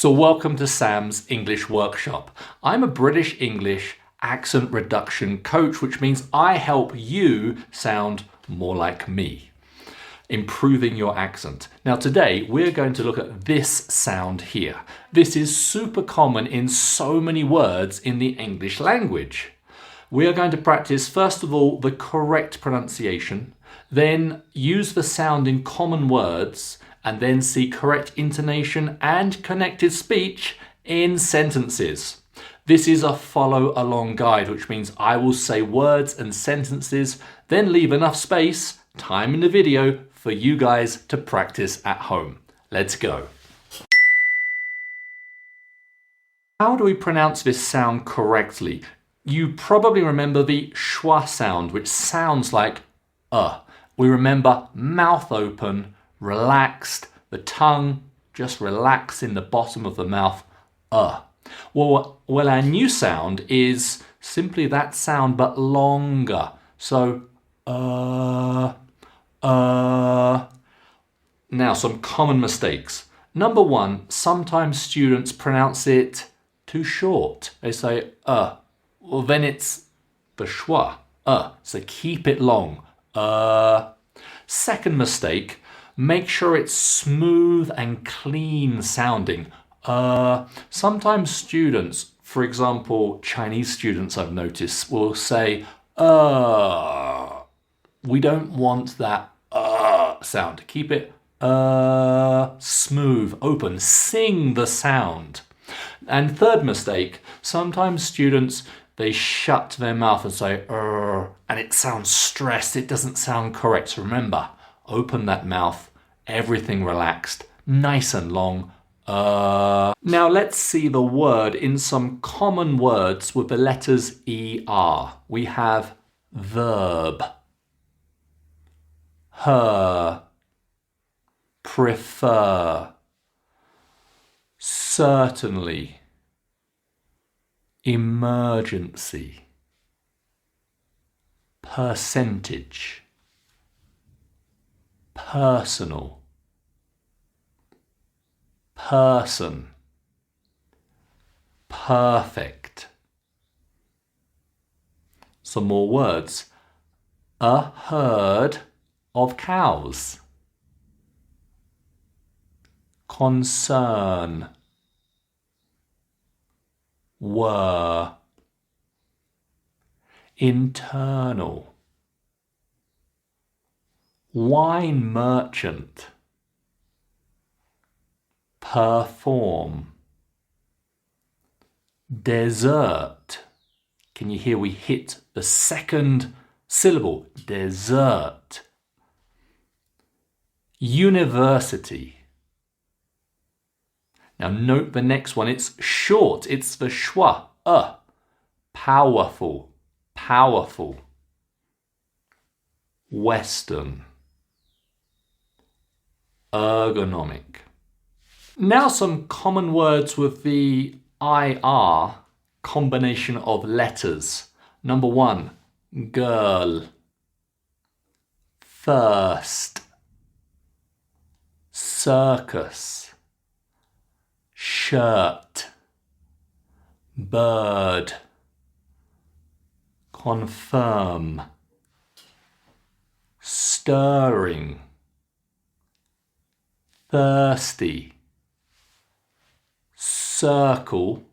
So welcome to Sam's English Workshop. I'm a British English accent reduction coach, which means I help you sound more like me, improving your accent. Now today we're going to look at this sound here. This is super common in so many words in the English language. We are going to practice first of all the correct pronunciation, then use the sound in common words, and then see correct intonation and connected speech in sentences. This is a follow along guide, which means I will say words and sentences, then leave enough space, time in the video, for you guys to practice at home. Let's go. How do we pronounce this sound correctly? You probably remember the schwa sound, which sounds like We remember mouth open, relaxed, the tongue just relax in the bottom of the mouth, Well, our new sound is simply that sound but longer. So, Now, some common mistakes. Number one, sometimes students pronounce it too short. They say, Well, then it's the schwa, So keep it long, Second mistake, make sure it's smooth and clean sounding. Sometimes students, for example, Chinese students I've noticed, will say, we don't want that sound. Keep it smooth, open, sing the sound. And third mistake, sometimes students, they shut their mouth and say, and it sounds stressed, it doesn't sound correct. So remember, open that mouth, everything relaxed, nice and long. Now let's see the word in some common words with the letters ER. We have verb, her, prefer, certainly, emergency, percentage, personal, person, perfect. Some more words. A herd of cows. Concern. Were. Internal. Wine merchant. Perform. Dessert. Can you hear we hit the second syllable? Dessert. University. Now note the next one, it's short, it's the schwa, Powerful, powerful. Western. Ergonomic. Now some common words with the IR combination of letters. Number one, girl. First. Circus. Shirt. Bird. Confirm. Stirring. Thirsty. Circle,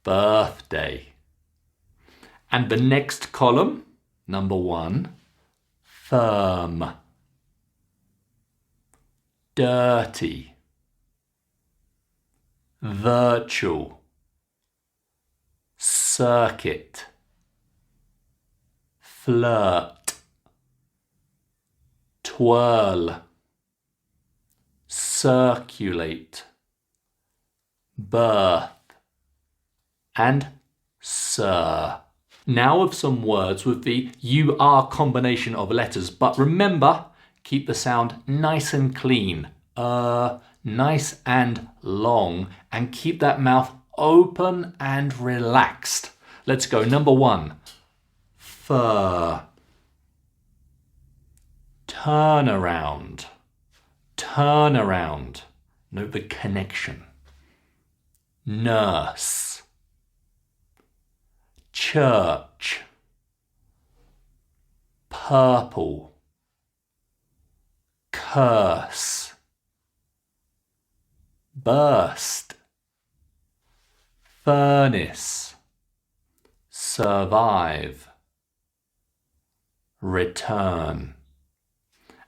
birthday. And the next column, number one, firm, dirty, virtual, circuit, flirt, twirl, circulate, birth, and sir. Now with some words with the UR combination of letters, but remember, keep the sound nice and clean, nice and long, and keep that mouth open and relaxed. Let's go. Number one, fur, turn around, Note the connection. Nurse, church, purple, curse, burst, furnace, survive, return.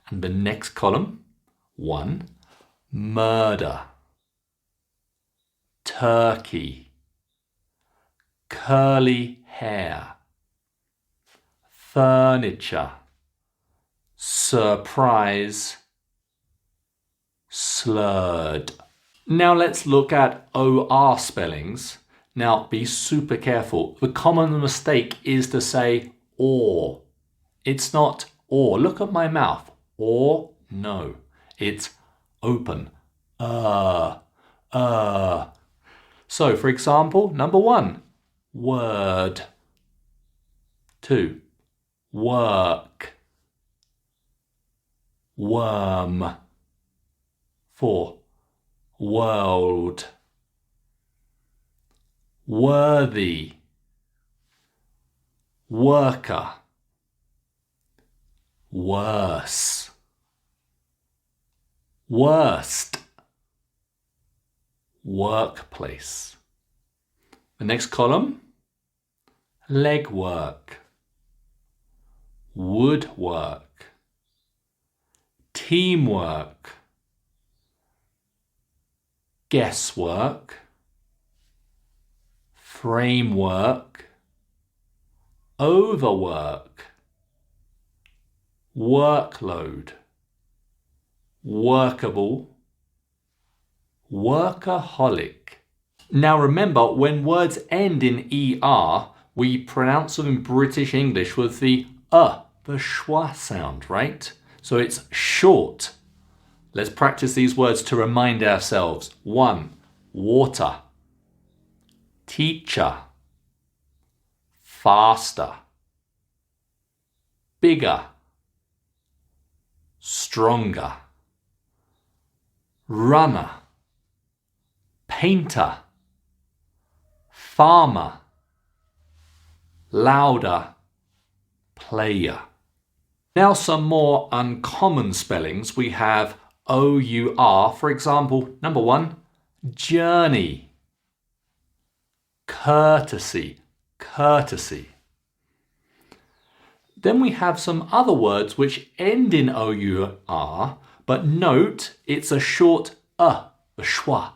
And the next column, 1, murder, turkey, curly hair, furniture, surprise, slurred. Now let's look at OR spellings. Now be super careful. The common mistake is to say or. It's not or. Look at my mouth. Or, no. It's open. So, for example, number 1, word. 2, work. Worm. 4, world. Worthy. Worker. Worse. Worst. Workplace. The next column, legwork, woodwork, teamwork, guesswork, framework, overwork, workload, workable, workaholic. Now remember, when words end in ER, we pronounce them in British English with the schwa sound, right? So it's short. Let's practice these words to remind ourselves. 1, water, teacher, faster, bigger, stronger, runner, painter, farmer, louder, player. Now some more uncommon spellings. We have O-U-R, for example, number 1, journey, courtesy, courtesy. Then we have some other words which end in O-U-R, but note it's a short the schwa,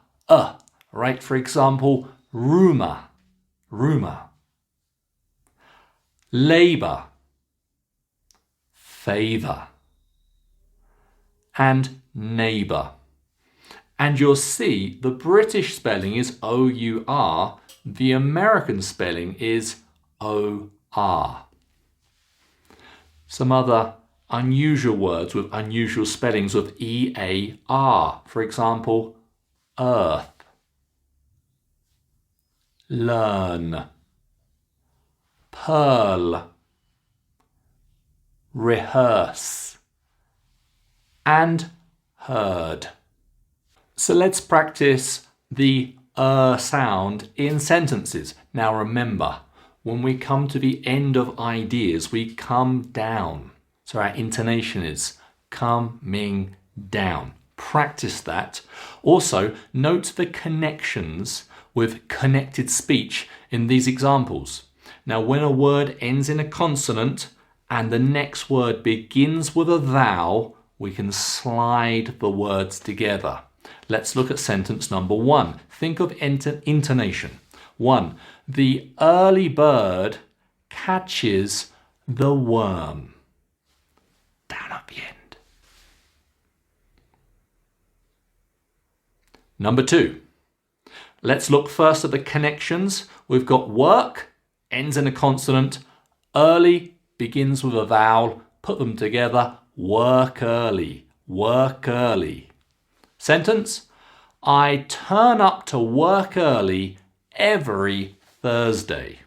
right? For example, rumour, rumour. Labour, favour. And neighbour. And you'll see the British spelling is O-U-R, the American spelling is O-R. Some other unusual words with unusual spellings with E-A-R. For example, earth, learn, pearl, rehearse, and heard. So let's practice the sound in sentences. Now remember, when we come to the end of ideas, we come down. So our intonation is coming down. Practice that. Also, note the connections with connected speech in these examples. Now, when a word ends in a consonant and the next word begins with a vowel, we can slide the words together. Let's look at sentence number 1. Think of intonation. 1. The early bird catches the worm. Down at the end. Number 2. Let's look first at the connections. We've got work, ends in a consonant. Early begins with a vowel. Put them together. Work early. Work early. Sentence. I turn up to work early every Thursday.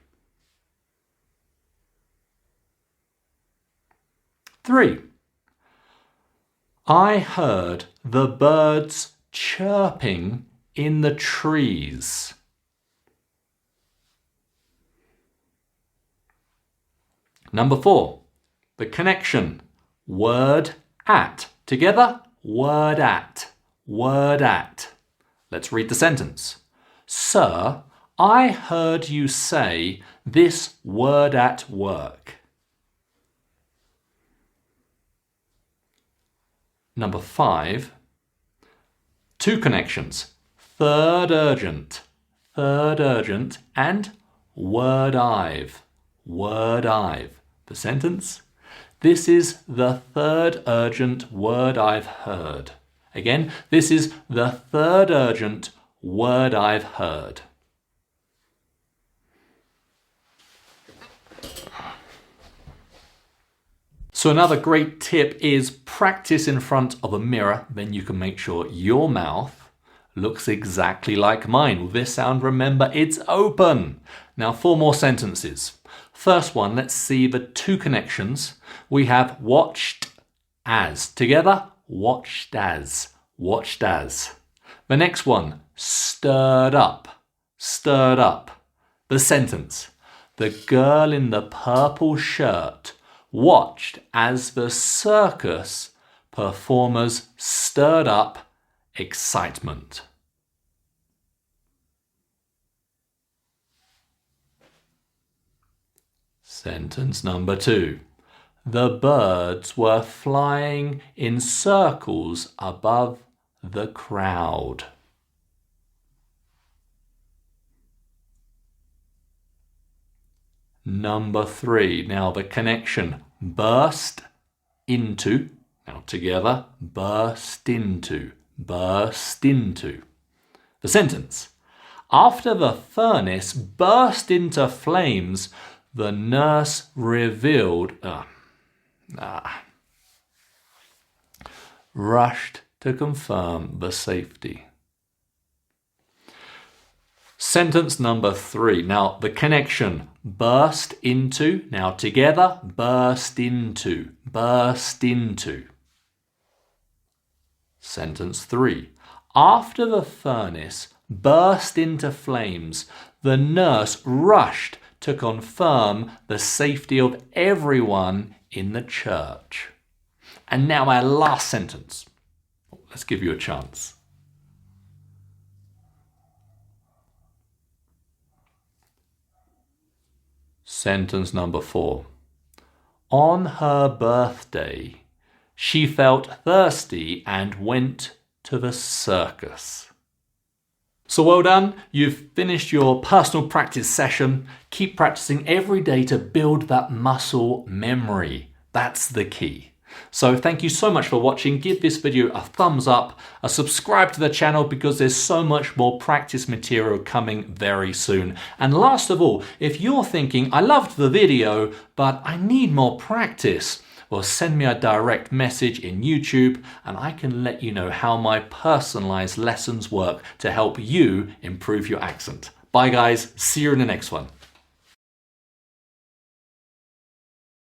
3. I heard the birds chirping in the trees. Number 4, the connection. Word at. Together, word at. Word at. Let's read the sentence. Sir, I heard you say this word at work. Number 5, 2 connections. Third urgent, and word I've, word I've. The sentence, this is the third urgent word I've heard. Again, this is the third urgent word I've heard. So another great tip is practice in front of a mirror, then you can make sure your mouth looks exactly like mine. With this sound, remember, it's open. Now 4 more sentences. First one, let's see the 2 connections. We have watched as. Together, watched as, watched as. The next one, stirred up, stirred up. The sentence, the girl in the purple shirt watched as the circus performers stirred up excitement. Sentence number 2. The birds were flying in circles above the crowd. Number 3. Now the connection. Burst into. Now together. Burst into. Burst into. The sentence. After the furnace burst into flames, the nurse revealed. Rushed to confirm the safety. Sentence number 3. Now the connection. Burst into. Now together. Burst into. Burst into. Sentence 3. After the furnace burst into flames, the nurse rushed to confirm the safety of everyone in the church. And now my last sentence. Let's give you a chance. Sentence number 4. On her birthday, she felt thirsty and went to the circus. So well done, you've finished your personal practice session. Keep practicing every day to build that muscle memory. That's the key. So thank you so much for watching. Give this video a thumbs up, subscribe to the channel because there's so much more practice material coming very soon. And last of all, if you're thinking, I loved the video, but I need more practice, well, send me a direct message in YouTube and I can let you know how my personalized lessons work to help you improve your accent. Bye guys, see you in the next one.